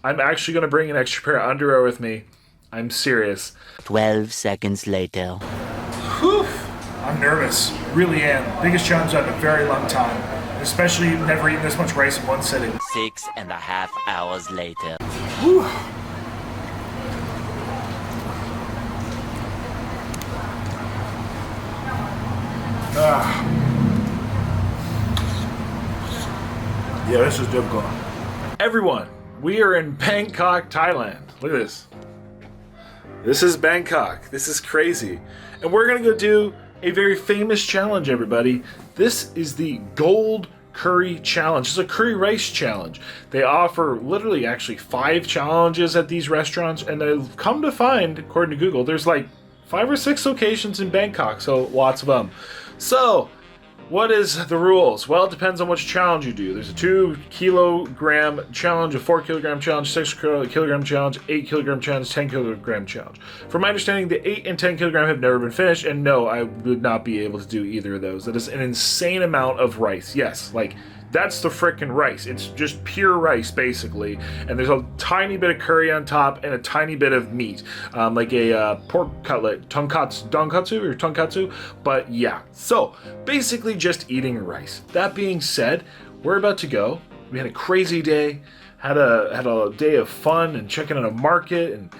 I'm actually going to bring an extra pair of underwear with me. I'm serious. 12 seconds later. Whew. I'm nervous. Really am. Biggest challenge I've had in a very long time. Especially never eaten this much rice in one sitting. 6.5 hours later. Whew. Yeah, this is difficult. Everyone, we are in Bangkok, Thailand. Look at this. This is Bangkok. This is crazy. And we're gonna go do a very famous challenge, everybody. This is the Gold Curry Challenge. It's a curry rice challenge. They offer literally actually 5 challenges at these restaurants, and they've come to find, according to Google, there's like 5 or 6 locations in Bangkok, so lots of them. So, what is the rules? Well, it depends on which challenge you do. There's a 2 kilogram challenge, a 4 kilogram challenge, 6 kilogram challenge, 8 kilogram challenge, 10 kilogram challenge. From my understanding, the 8 and 10 kilogram have never been finished, and no, I would not be able to do either of those. That is an insane amount of rice. Yes, like, that's the frickin' rice. It's just pure rice, basically. And there's a tiny bit of curry on top and a tiny bit of meat. Like a pork cutlet, tonkatsu. But yeah, so basically just eating rice. That being said, we're about to go. We had a crazy day. Had a day of fun and checking out a market. And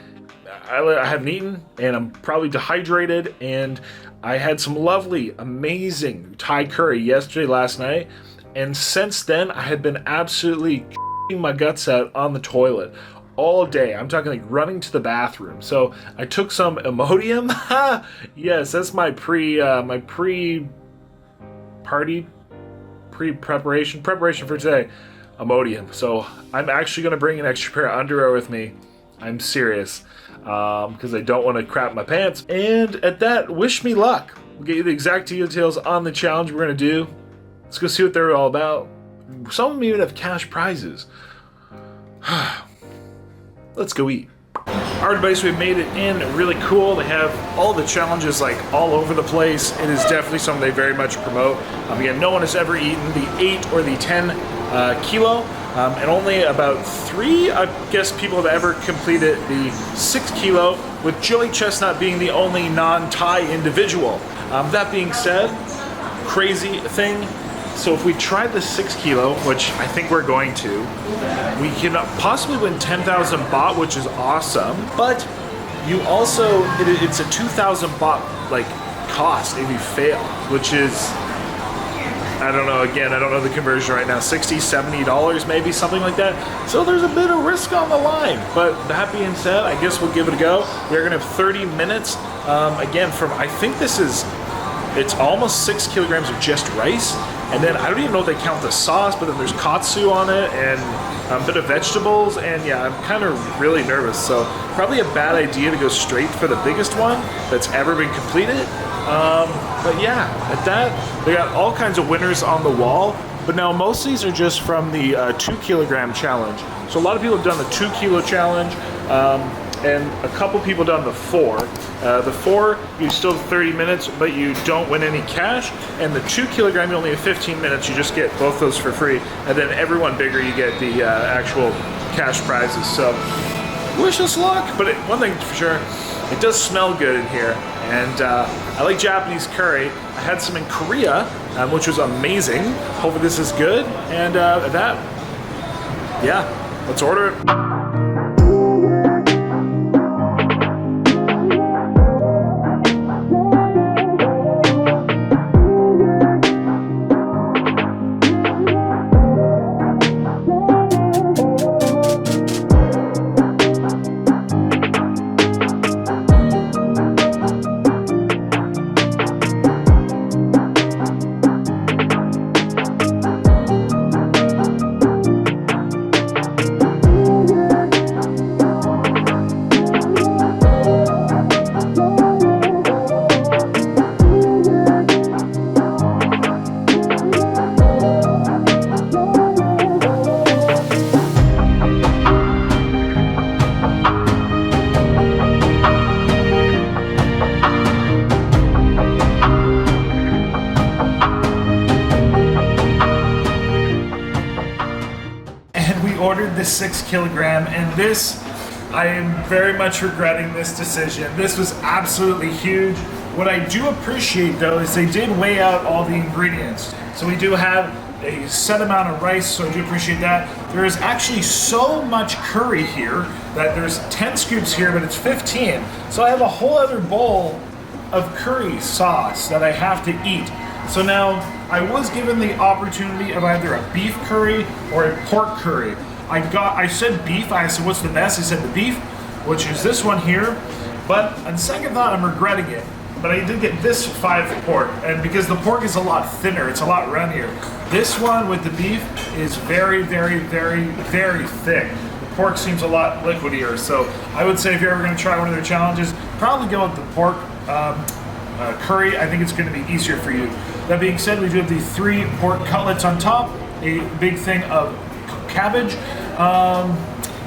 I haven't eaten, and I'm probably dehydrated. And I had some lovely, amazing Thai curry last night. And since then, I have been absolutely my guts out on the toilet all day. I'm talking like running to the bathroom. So I took some Imodium. Yes, that's my preparation for today. Imodium. So I'm actually going to bring an extra pair of underwear with me. I'm serious. Because I don't want to crap my pants. And at that, wish me luck. We'll get you the exact details on the challenge we're going to do. Let's go see what they're all about. Some of them even have cash prizes. Let's go eat. Alright, everybody, so we made it in. Really cool. They have all the challenges like all over the place. It is definitely something they very much promote. Again, no one has ever eaten the 8 or the 10 kilo. And only about 3, I guess, people have ever completed the 6 kilo, with Joey Chestnut being the only non-Thai individual. That being said, crazy thing. So if we try the 6 kilo, which I think we're going to, we can possibly win 10,000 baht, which is awesome. But you also, it's a 2,000 baht like cost if you fail, which is, I don't know, again, I don't know the conversion right now, $60, $70 maybe, something like that. So there's a bit of risk on the line. But that being said, I guess we'll give it a go. We're gonna have 30 minutes, again, from, I think it's almost 6 kilograms of just rice. And then I don't even know if they count the sauce, but then there's katsu on it and a bit of vegetables. And yeah, I'm kind of really nervous. So probably a bad idea to go straight for the biggest one that's ever been completed. But yeah, at that, they got all kinds of winners on the wall. But now most of these are just from the 2 kilogram challenge. So a lot of people have done the 2 kilo challenge. And a couple people done the 4. The 4, you still have 30 minutes, but you don't win any cash. And the 2 kilogram, you only have 15 minutes. You just get both those for free. And then everyone bigger, you get the actual cash prizes. So wish us luck. But one thing for sure, it does smell good in here. And I like Japanese curry. I had some in Korea, which was amazing. Hopefully this is good. And yeah, let's order it. this 6 kilogram, and this, I am very much regretting this decision. This was absolutely huge. What I do appreciate though is they did weigh out all the ingredients. So we do have a set amount of rice, so I do appreciate that. There is actually so much curry here that there's 10 scoops here, but it's 15. So I have a whole other bowl of curry sauce that I have to eat. So now I was given the opportunity of either a beef curry or a pork curry. I said beef, I said what's the best? I said the beef, which is this one here. But on second thought, I'm regretting it. But I did get this 5 pork, and because the pork is a lot thinner, it's a lot runnier. This one with the beef is very, very, very, very thick. The pork seems a lot liquidier, so I would say if you're ever going to try one of their challenges, probably go with the pork curry. I think it's going to be easier for you. That being said, we do have the 3 pork cutlets on top, a big thing of cabbage.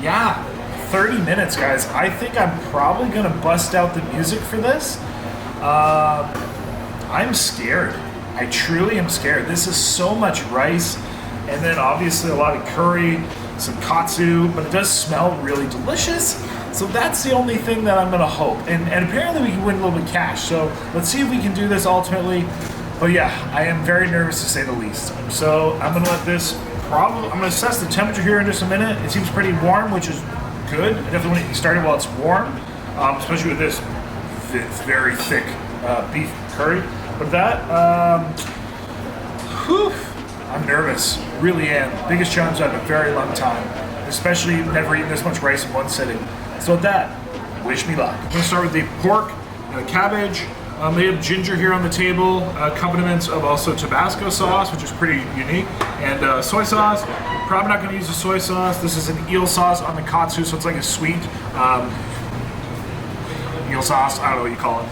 Yeah, 30 minutes, guys. I think I'm probably going to bust out the music for this. I'm scared. I truly am scared. This is so much rice, and then obviously a lot of curry, some katsu, but it does smell really delicious. So that's the only thing that I'm gonna hope. And apparently we can win a little bit of cash. So let's see if we can do this ultimately. But yeah, I am very nervous to say the least. So I'm gonna let this I'm gonna assess the temperature here in just a minute. It seems pretty warm, which is good. I definitely want to get started while it's warm, especially with this very thick beef curry. But that, I'm nervous, really am. Biggest challenge I've had in a very long time, especially never eaten this much rice in one sitting. So with that, wish me luck. I'm gonna start with the pork and the cabbage. They have ginger here on the table, accompaniments of also Tabasco sauce, which is pretty unique, and soy sauce. Probably not gonna use the soy sauce. This is an eel sauce on the katsu, so it's like a sweet eel sauce, I don't know what you call it.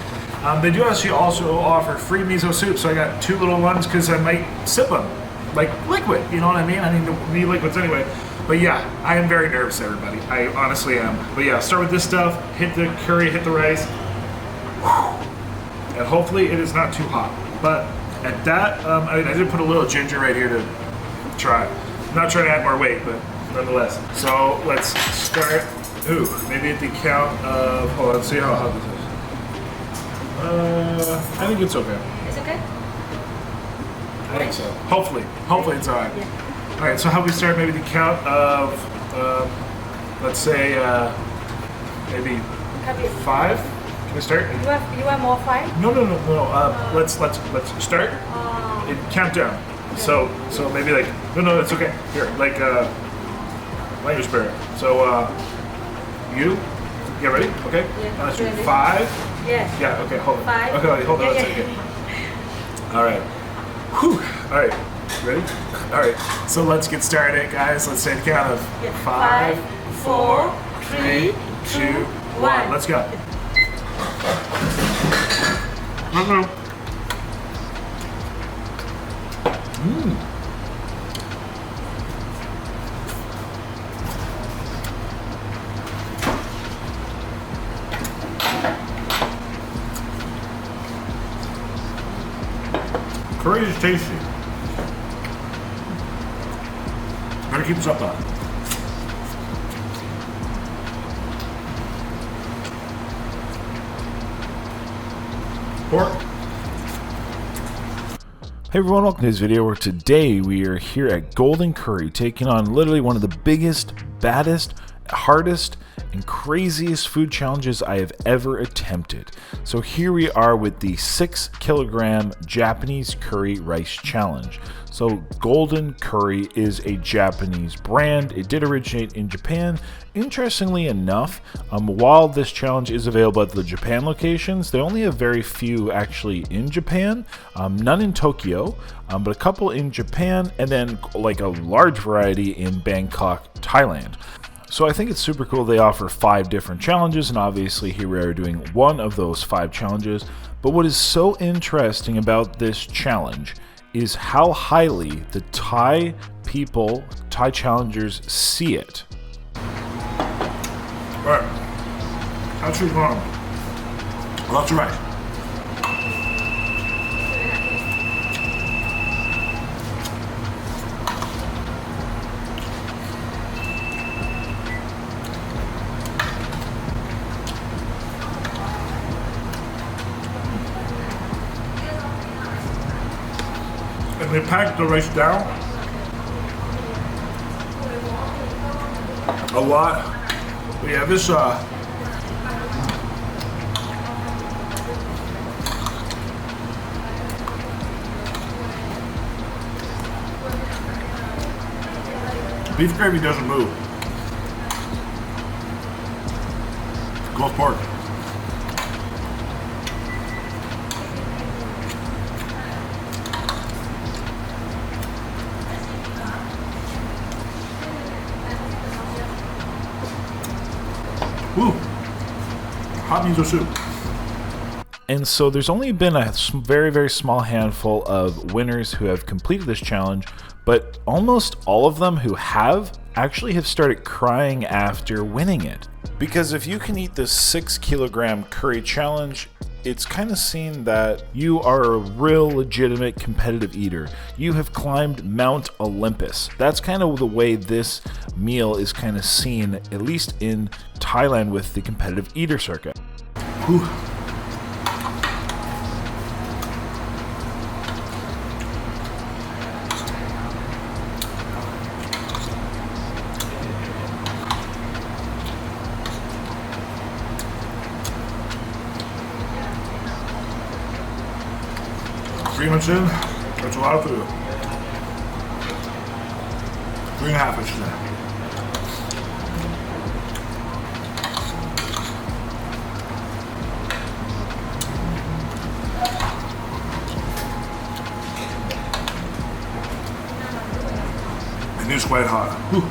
They do actually also offer free miso soup, so I got 2 little ones because I might sip them like liquid, you know what I mean? I need liquids anyway. But yeah, I am very nervous, everybody. I honestly am. But yeah, start with this stuff, hit the curry, hit the rice, and hopefully it is not too hot. But at that, I did put a little ginger right here to try. I'm not trying to add more weight, but nonetheless. So let's start. Ooh, maybe at the count of, hold on, let's see how hot this is. I think it's okay. It's okay? I think so. Hopefully it's alright. Yeah. Alright, so how we start maybe the count of, let's say, maybe 5? Can we start? You want more 5? No. Let's start and count down. So maybe like, no, it's okay. Here, like, language barrier. So, you get ready? Okay? Yeah. Let's do 5. Yes. Yeah, okay, hold on. 5. Okay, hold on a Yeah. second. Alright. Whew. Alright. Ready? Alright. So let's get started, guys. Let's say the count of 5, 4, 3, 2, 1. Let's go. Curry is tasty. Gotta keep this up though. Pork. Hey everyone, welcome to this video where today we are here at Golden Curry taking on literally one of the biggest, baddest, hardest, and craziest food challenges I have ever attempted. So here we are with the 6 kilogram Japanese curry rice challenge. So Golden Curry is a Japanese brand. It did originate in Japan. Interestingly enough, while this challenge is available at the Japan locations, they only have very few actually in Japan, none in Tokyo, but a couple in Japan, and then like a large variety in Bangkok, Thailand. So I think it's super cool they offer 5 different challenges, and obviously here we are doing one of those 5 challenges. But what is so interesting about this challenge is how highly the Thai people, Thai challengers see it. Alright. Katsu's wrong. Lots of rice. they pack the rice down a lot. But yeah, this beef gravy doesn't move. Gulf pork. Woo! Hot miso soup. And so there's only been a very, very small handful of winners who have completed this challenge, but almost all of them who have actually have started crying after winning it. Because if you can eat this 6-kilogram curry challenge, it's kind of seen that you are a real legitimate competitive eater. You have climbed Mount Olympus. That's kind of the way this meal is kind of seen, at least in Thailand with the competitive eater circuit. Whew. Three months in, that's a lot of food. 3.5, I should say. It is quite hot. Whew.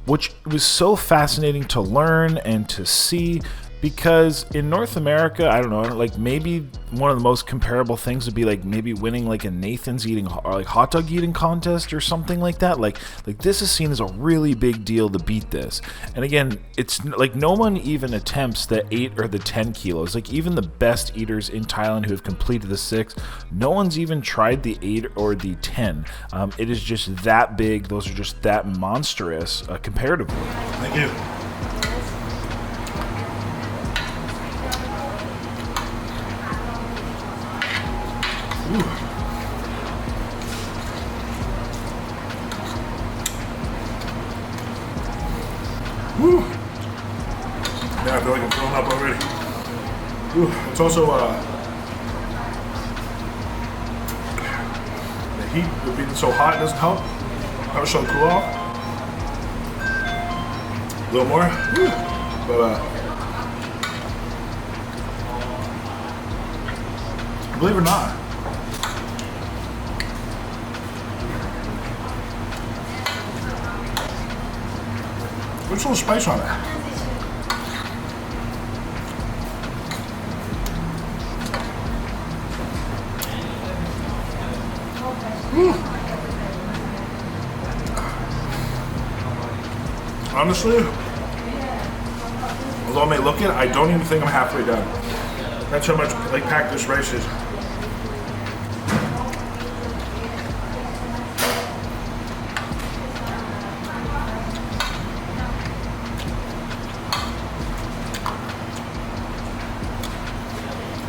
Which was so fascinating to learn and to see, because in North America, I don't know, like maybe one of the most comparable things would be like maybe winning like a Nathan's eating or like hot dog eating contest or something like that. Like this is seen as a really big deal to beat this. And again, it's like no one even attempts the 8 or the 10 kilos. Like even the best eaters in Thailand who have completed the 6, no one's even tried the 8 or the 10. It is just that big. Those are just that monstrous comparatively. Thank you. Ooh. Woo. Yeah, I feel like I'm filling up already. Ooh. It's also the heat of being so hot doesn't help. That was so cool off. A little more. Woo. But believe it or not, there's a little spice on it. Honestly, although I may look it, I don't even think I'm halfway done. That's how much like packed this rice is.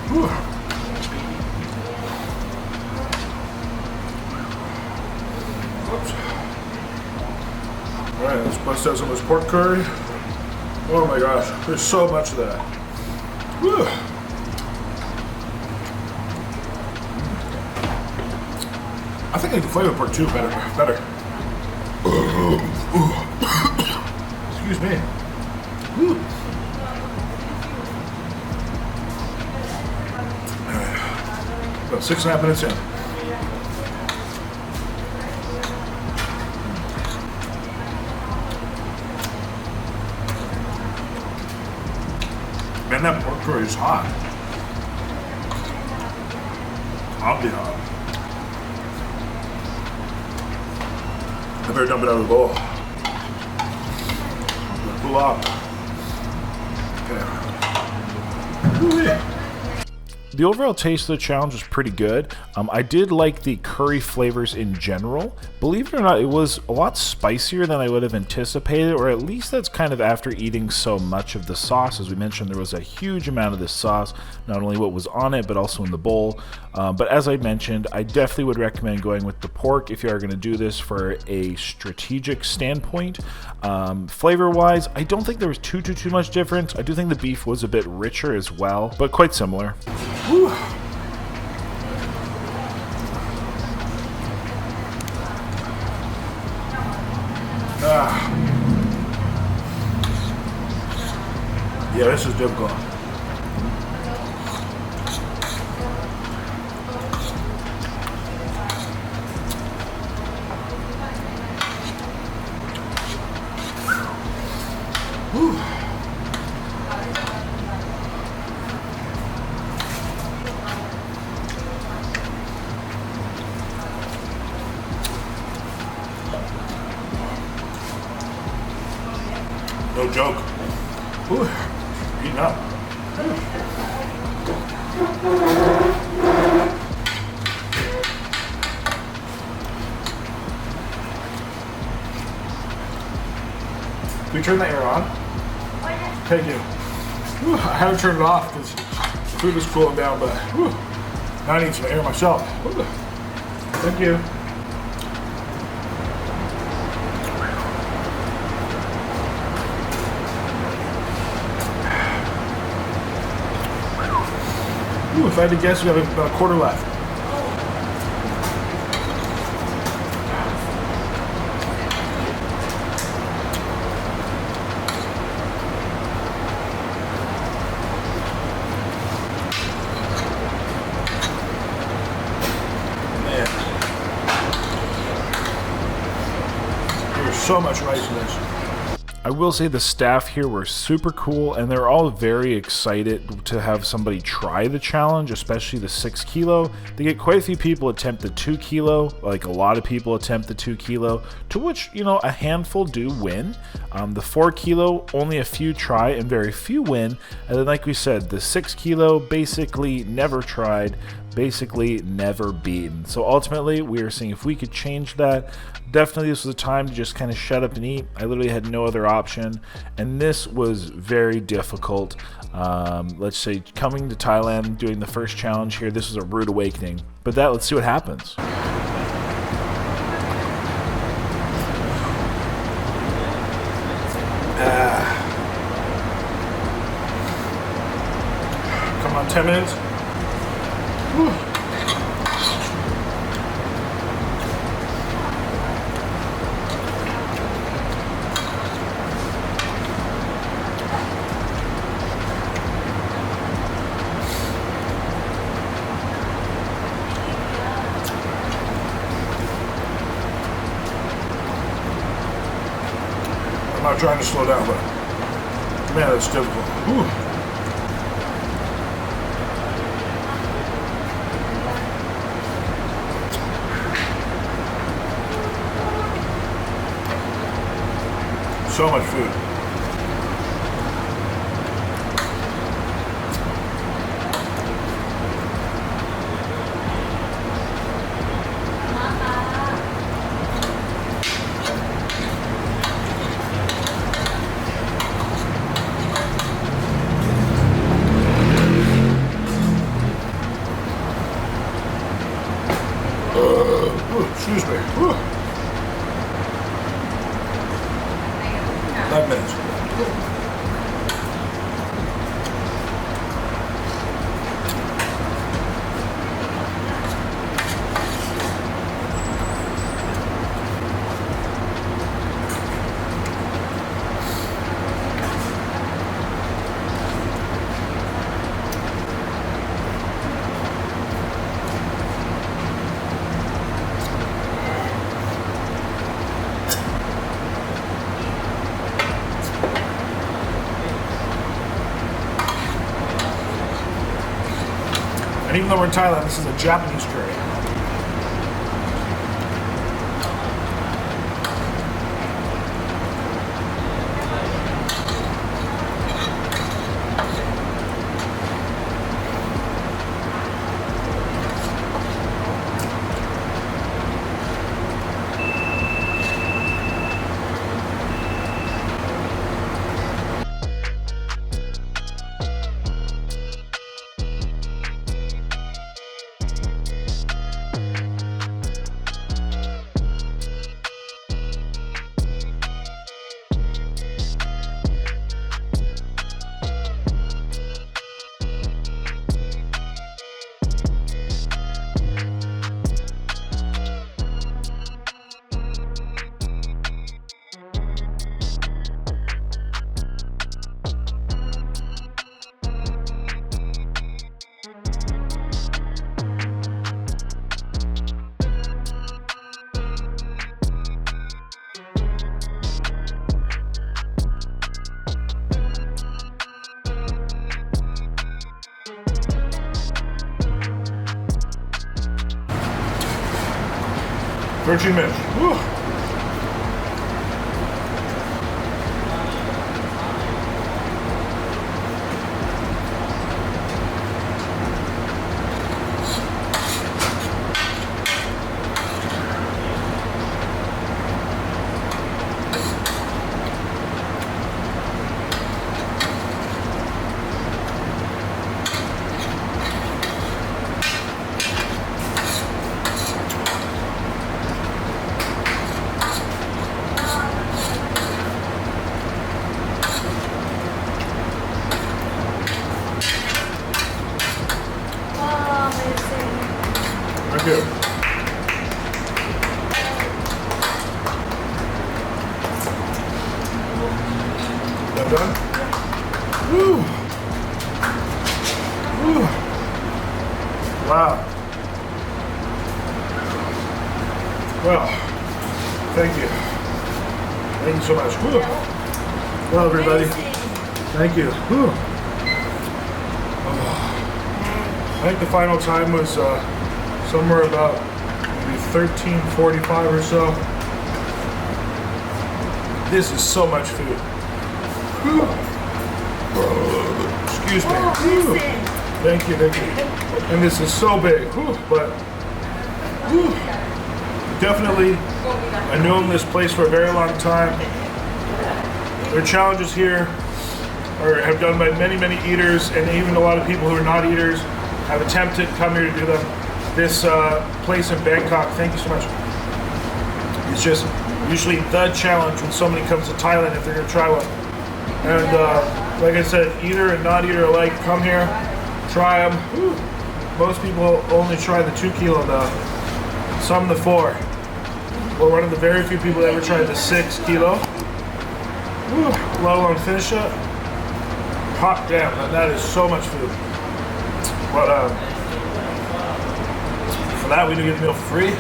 Whew. Oops. All right, let's bust out some of this pork curry. Oh my gosh, there's so much of that. Whew. I think I can flavor pork too better. Excuse me. Whew. About 6.5 minutes in. Man, that pork curry is hot. I'll be hot. I better dump it out of the bowl. Cool off. Okay. Woo-wee. the overall taste of the challenge was pretty good. I did like the curry flavors in general. Believe it or not, it was a lot spicier than I would have anticipated, or at least that's kind of after eating so much of the sauce. As we mentioned, there was a huge amount of this sauce, not only what was on it, but also in the bowl. But as I mentioned, I definitely would recommend going with the pork if you are going to do this for a strategic standpoint. Flavor-wise, I don't think there was too much difference. I do think the beef was a bit richer as well, but quite similar. Whew. Yeah, this is difficult. Whew. No joke. Whew. Eating up. Can we turn the air on? Thank you. Whew. I haven't turned it off because the food was cooling down, but whew, now I need some air myself. Whew. Thank you. Ooh, if I had to guess, we have about a quarter left. Man. There's so much rice in this. I will say the staff here were super cool, and they're all very excited to have somebody try the challenge, especially the 6 kilo. They get quite a few people attempt the 2 kilo, like a lot of people attempt the 2 kilo, to which, you know, a handful do win. The 4 kilo, only a few try and very few win. And then, like we said, the 6 kilo, basically never tried, basically never beaten. So ultimately, we are seeing if we could change that. Definitely this was a time to just kind of shut up and eat. I literally had no other option, and this was very difficult. Let's say coming to Thailand, doing the first challenge here, this was a rude awakening. But let's see what happens. Come on, 10 minutes. Whew. I'm not trying to slow down, but man, that's difficult. Whew. So much food. Excuse me. Whew. 5 minutes. And even though we're in Thailand, this is a Japanese curry. 13 minutes. Whew. Thank you. That done? Woo! Woo! Wow. Well, thank you. Thank you so much. Woo! Well, everybody, thank you. Woo! I think the final time was somewhere about maybe 13:45 or so. This is so much food. Whew. Excuse me. Whew. Thank you, thank you. And this is so big, whew, but whew. Definitely, I known this place for a very long time. Their challenges here have done by many, many eaters, and even a lot of people who are not eaters have attempted to come here to do them. This place in Bangkok, thank you so much. It's just usually the challenge when somebody comes to Thailand if they're gonna try one. And like I said, eater and not eater alike, come here, try them. Whew. Most people only try the 2 kilo though, some the 4. We're one of the very few people that ever tried the 6 kilo. Whew. Let alone finish it. Hot damn, that is so much food. But for that, we do get the meal for free.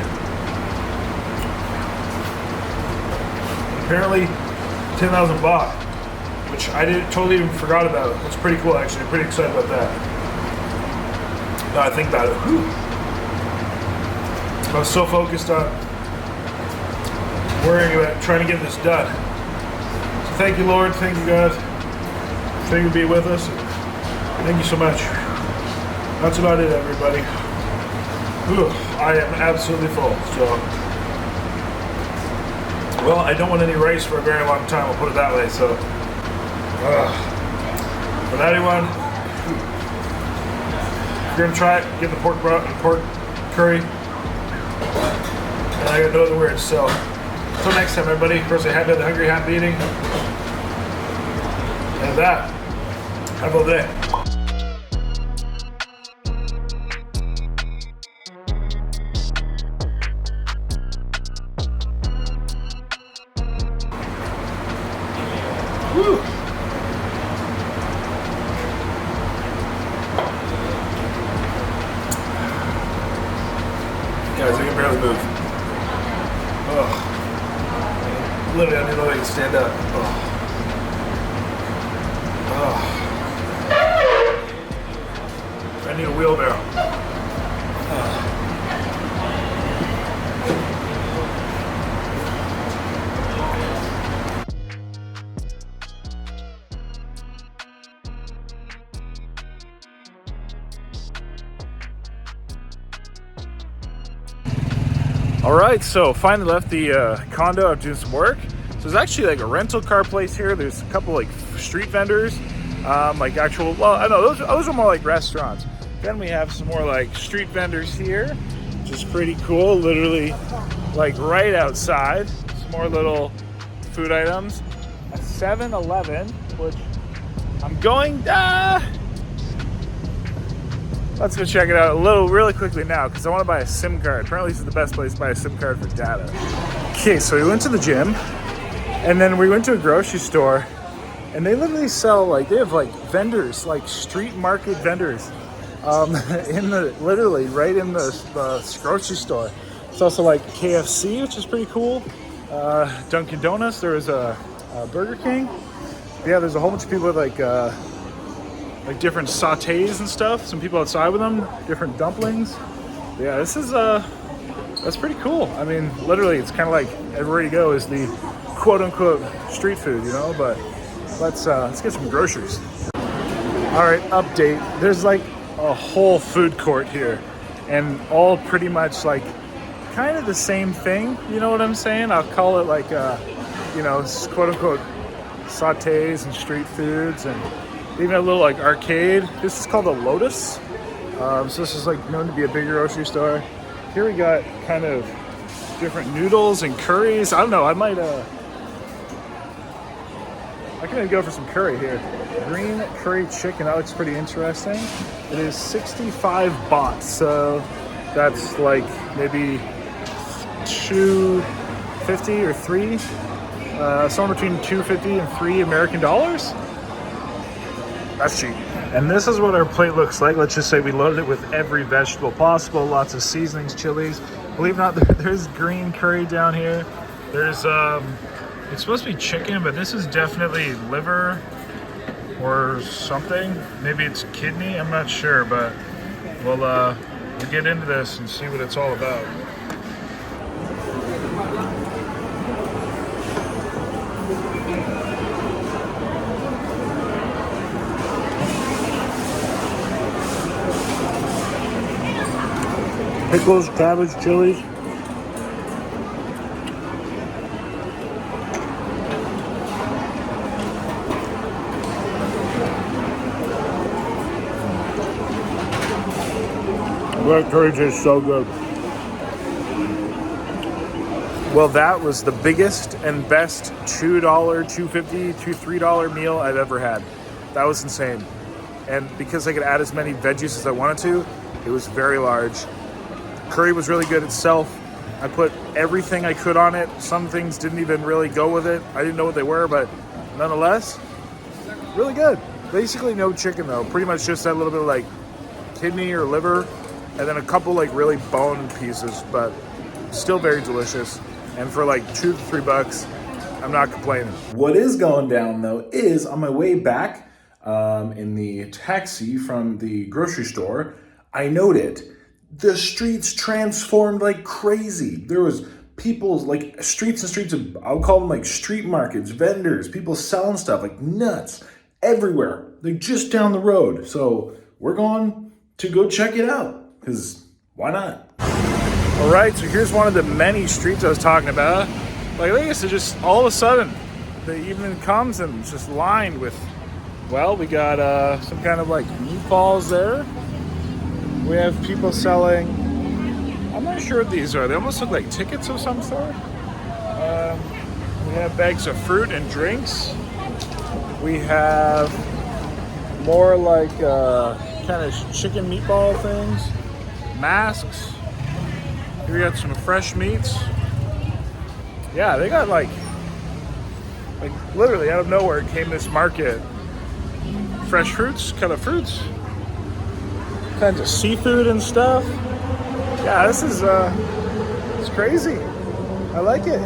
Apparently, 10,000 baht, which I totally even forgot about. It's pretty cool, actually. I'm pretty excited about that. Now I think about it. Whew. I was so focused on worrying about trying to get this done. So thank you, Lord. Thank you, God. Thank you for being with us. Thank you so much. That's about it, everybody. Whew, I am absolutely full. So, well, I don't want any rice for a very long time. I'll put it that way. So, for anyone, if you're gonna try it, get the pork curry. And I got no other words. So, until next time, everybody. Of course, I have been the hungry, happy eating. And that, have a good day. Woo. Guys, I can barely move. Oh. Literally, I don't know if I can stand up. Oh. Oh. I need a wheelbarrow. Oh. All right, so finally left the condo. I'm doing some work. So there's actually like a rental car place here. There's a couple like street vendors, like actual, well, I know those are more like restaurants. Then we have some more like street vendors here, which is pretty cool. Literally like right outside. Some more little food items. A 7-Eleven, which I'm going, let's go check it out really quickly now, because I want to buy a SIM card. Apparently this is the best place to buy a SIM card for data. Okay, so we went to the gym, and then we went to a grocery store, and they literally sell, like, they have like vendors, like street market vendors, literally right in the grocery store. It's also like KFC, which is pretty cool. Dunkin' Donuts, there was a Burger King. Yeah, there's a whole bunch of people with like different sautés and stuff. Some people outside with them, different dumplings. Yeah, this is that's pretty cool. I mean, literally, it's kind of like everywhere you go is the quote-unquote street food, you know. But let's get some groceries. All right, update. There's like a whole food court here, and all pretty much like kind of the same thing. You know what I'm saying? I'll call it like you know, quote-unquote sautés and street foods, and even a little like arcade. This is called a Lotus. So this is like known to be a bigger grocery store. Here we got kind of different noodles and curries. I don't know, I can even go for some curry here. Green curry chicken, that looks pretty interesting. It is 65 baht, so that's like maybe 250 or three, somewhere between 250 and $3 American. That's cheap. And this is what our plate looks like. Let's just say we loaded it with every vegetable possible, lots of seasonings, chilies. Believe it or not, there's green curry down here. There's it's supposed to be chicken, but this is definitely liver or something. Maybe it's kidney, I'm not sure, but we'll get into this and see what it's all about. Pickles, cabbage, chilies. That curry tastes so good. Well, that was the biggest and best $2, $2.50 to $3 meal I've ever had. That was insane. And because I could add as many veggies as I wanted to, it was very large. Curry was really good itself. I put everything I could on it. Some things didn't even really go with it. I didn't know what they were, but nonetheless, really good. Basically no chicken though. Pretty much just that little bit of like kidney or liver, and then a couple like really bone pieces, but still very delicious. And for like $2 to $3, I'm not complaining. What is going down though is on my way back in the taxi from the grocery store, I noted the streets transformed like crazy. There was people, like streets and streets of, I'll call them like street markets, vendors, people selling stuff like nuts everywhere. They're just down the road. So we're going to go check it out because why not? All right, so here's one of the many streets I was talking about. Like I guess it just all of a sudden the evening comes and it's just lined with, well, we got some kind of like meatballs there. We have people selling, I'm not sure what these are. They almost look like tickets of some sort. We have bags of fruit and drinks. We have more like kind of chicken meatball things. Masks. Here we got some fresh meats. Yeah, they got like literally out of nowhere came this market. Fresh fruits, kind of fruits. Kinds of seafood and stuff. Yeah, this is it's crazy. I like it.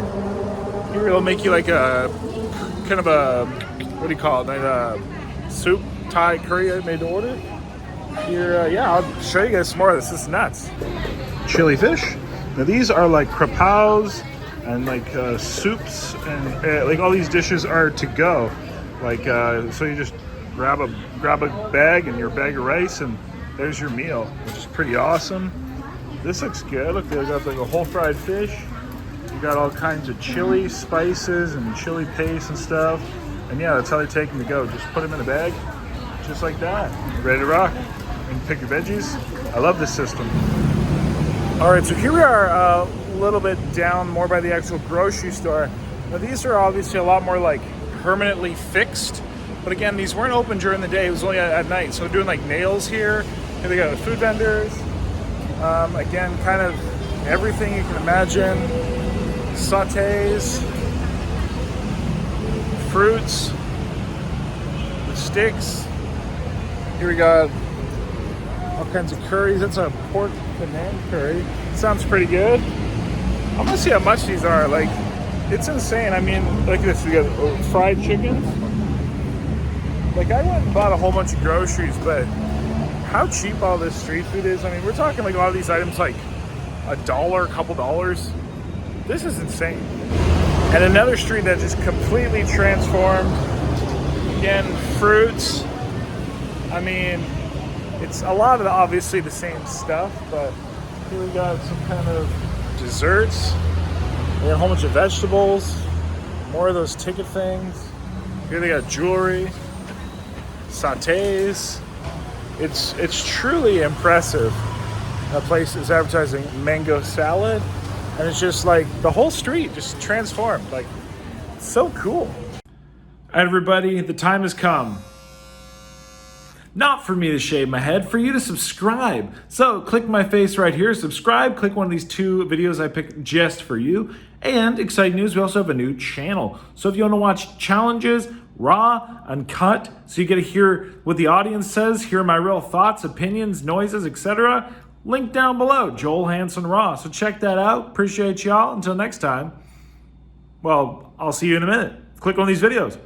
Here it'll make you like a kind of a, what do you call it? Like a soup Thai curry I made to order. Here, yeah, I'll show you guys some more of this. This is nuts. Chili fish. Now these are like krapows and like soups and like all these dishes are to go. Like so you just grab a bag and your bag of rice and there's your meal, which is pretty awesome. This looks good. Look, they got like a whole fried fish. You got all kinds of chili spices and chili paste and stuff. And yeah, that's how they take them to go. Just put them in a bag, just like that. Ready to rock. You can pick your veggies. I love this system. All right, so here we are a little bit down more by the actual grocery store. Now these are obviously a lot more like permanently fixed. But again, these weren't open during the day. It was only at night. So we're doing like nails here. Here they got the food vendors. Again, kind of everything you can imagine. Sautés, fruits, the sticks. Here we got all kinds of curries. That's a pork Penang curry. Sounds pretty good. I'm gonna see how much these are. Like, it's insane. I mean, look at this. We got fried chicken. Like, I went and bought a whole bunch of groceries, but how cheap all this street food is. I mean, we're talking like a lot of these items like $1, a couple dollars. This is insane. And another street that just completely transformed. Again, fruits. I mean, it's a lot of obviously the same stuff, but here we got some kind of desserts. We got a whole bunch of vegetables. More of those ticket things. Here they got jewelry, sautés. It's truly impressive. That place is advertising mango salad, and it's just like the whole street just transformed. Like, it's so cool. Everybody, the time has come. Not for me to shave my head, for you to subscribe. So click my face right here, subscribe, click one of these 2 videos I picked just for you. And exciting news, we also have a new channel. So if you want to watch challenges, raw, uncut, so you get to hear what the audience says, hear my real thoughts, opinions, noises, etc., link down below, Joel Hansen Raw. So check that out. Appreciate y'all. Until next time, well, I'll see you in a minute. Click on these videos.